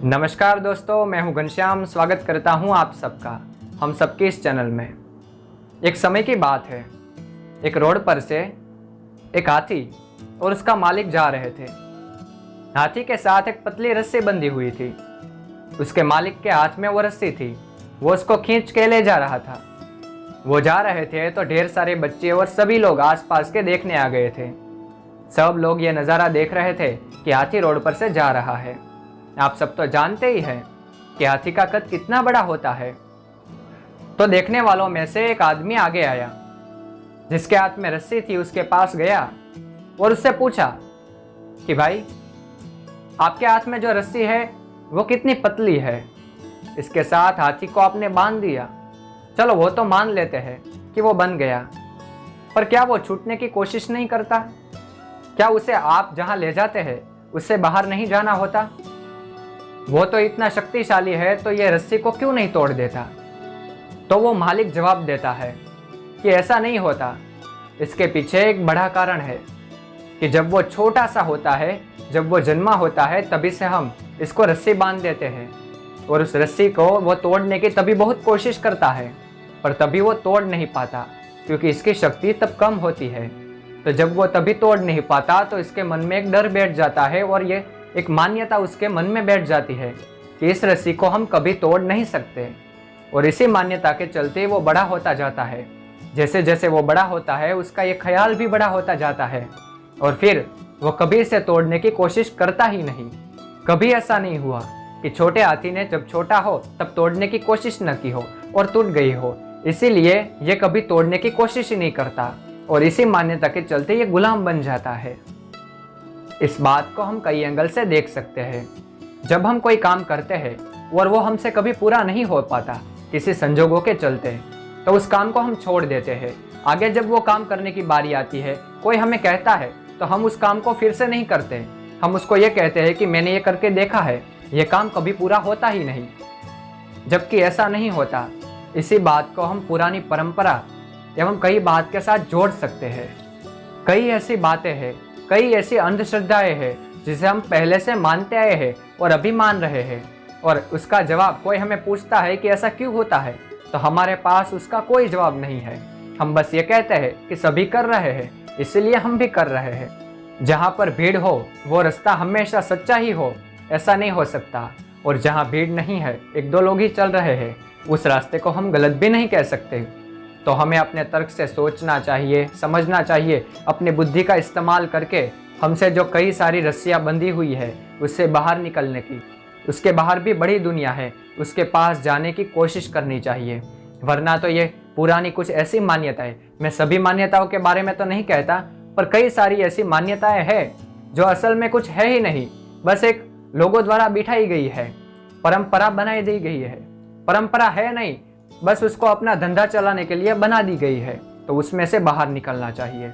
नमस्कार दोस्तों, मैं हूं घनश्याम। स्वागत करता हूं आप सबका हम सबके इस चैनल में। एक समय की बात है, एक रोड पर से एक हाथी और उसका मालिक जा रहे थे। हाथी के साथ एक पतली रस्सी बंधी हुई थी। उसके मालिक के हाथ में वो रस्सी थी, वो उसको खींच के ले जा रहा था। वो जा रहे थे तो ढेर सारे बच्चे और सभी लोग आसपास के देखने आ गए थे। सब लोग ये नज़ारा देख रहे थे कि हाथी रोड पर से जा रहा है। आप सब तो जानते ही हैं कि हाथी का कद कितना बड़ा होता है। तो देखने वालों में से एक आदमी आगे आया, जिसके हाथ में रस्सी थी। उसके पास गया और उससे पूछा कि भाई, आपके हाथ में जो रस्सी है वो कितनी पतली है। इसके साथ हाथी को आपने बांध दिया। चलो वो तो मान लेते हैं कि वो बन गया, पर क्या वो छूटने की कोशिश नहीं करता? क्या उसे आप जहां ले जाते हैं उससे बाहर नहीं जाना होता? वो तो इतना शक्तिशाली है, तो ये रस्सी को क्यों नहीं तोड़ देता? तो वो मालिक जवाब देता है कि ऐसा नहीं होता। इसके पीछे एक बड़ा कारण है कि जब वो छोटा सा होता है, जब वो जन्मा होता है, तभी से हम इसको रस्सी बांध देते हैं और उस रस्सी को वो तोड़ने की तभी बहुत कोशिश करता है, पर तभी वो तोड़ नहीं पाता क्योंकि इसकी शक्ति तब कम होती है। तो जब वो तभी तोड़ नहीं पाता तो इसके मन में एक डर बैठ जाता है और ये एक मान्यता उसके मन में बैठ जाती है कि इस रस्सी को हम कभी तोड़ नहीं सकते। और इसी मान्यता के चलते वो बड़ा होता जाता है। जैसे जैसे वो बड़ा होता है, उसका ये ख्याल भी बड़ा होता जाता है और फिर वो कभी इसे तोड़ने की कोशिश करता ही नहीं। कभी ऐसा नहीं हुआ कि छोटे हाथी ने जब छोटा हो तब तोड़ने की कोशिश न की हो और टूट गई हो। इसीलिए ये कभी तोड़ने की कोशिश ही नहीं करता और इसी मान्यता के चलते ये गुलाम बन जाता है। इस बात को हम कई एंगल से देख सकते हैं। जब हम कोई काम करते हैं और वो हमसे कभी पूरा नहीं हो पाता किसी संजोगों के चलते, तो उस काम को हम छोड़ देते हैं। आगे जब वो काम करने की बारी आती है, कोई हमें कहता है, तो हम उस काम को फिर से नहीं करते। हम उसको ये कहते हैं कि मैंने ये करके देखा है, ये काम कभी पूरा होता ही नहीं, जबकि ऐसा नहीं होता। इसी बात को हम पुरानी परंपरा एवं कई बात के साथ जोड़ सकते हैं। कई ऐसी बातें हैं, कई ऐसी अंधश्रद्धाएं हैं जिसे हम पहले से मानते आए हैं और अभी मान रहे हैं, और उसका जवाब कोई हमें पूछता है कि ऐसा क्यों होता है, तो हमारे पास उसका कोई जवाब नहीं है। हम बस ये कहते हैं कि सभी कर रहे हैं, इसलिए हम भी कर रहे हैं। जहाँ पर भीड़ हो वो रास्ता हमेशा सच्चा ही हो, ऐसा नहीं हो सकता। और जहाँ भीड़ नहीं है, एक दो लोग ही चल रहे हैं, उस रास्ते को हम गलत भी नहीं कह सकते। तो हमें अपने तर्क से सोचना चाहिए, समझना चाहिए, अपनी बुद्धि का इस्तेमाल करके हमसे जो कई सारी रस्सियाँ बंधी हुई है उससे बाहर निकलने की, उसके बाहर भी बड़ी दुनिया है, उसके पास जाने की कोशिश करनी चाहिए। वरना तो ये पुरानी कुछ ऐसी मान्यताएं, मैं सभी मान्यताओं के बारे में तो नहीं कहता, पर कई सारी ऐसी मान्यताएं हैं जो असल में कुछ है ही नहीं, बस एक लोगों द्वारा बिठाई गई है, परंपरा बनाई दी गई है। परंपरा है नहीं, बस उसको अपना धंधा चलाने के लिए बना दी गई है। तो उसमें से बाहर निकलना चाहिए।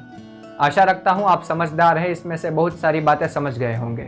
आशा रखता हूँ आप समझदार हैं, इसमें से बहुत सारी बातें समझ गए होंगे।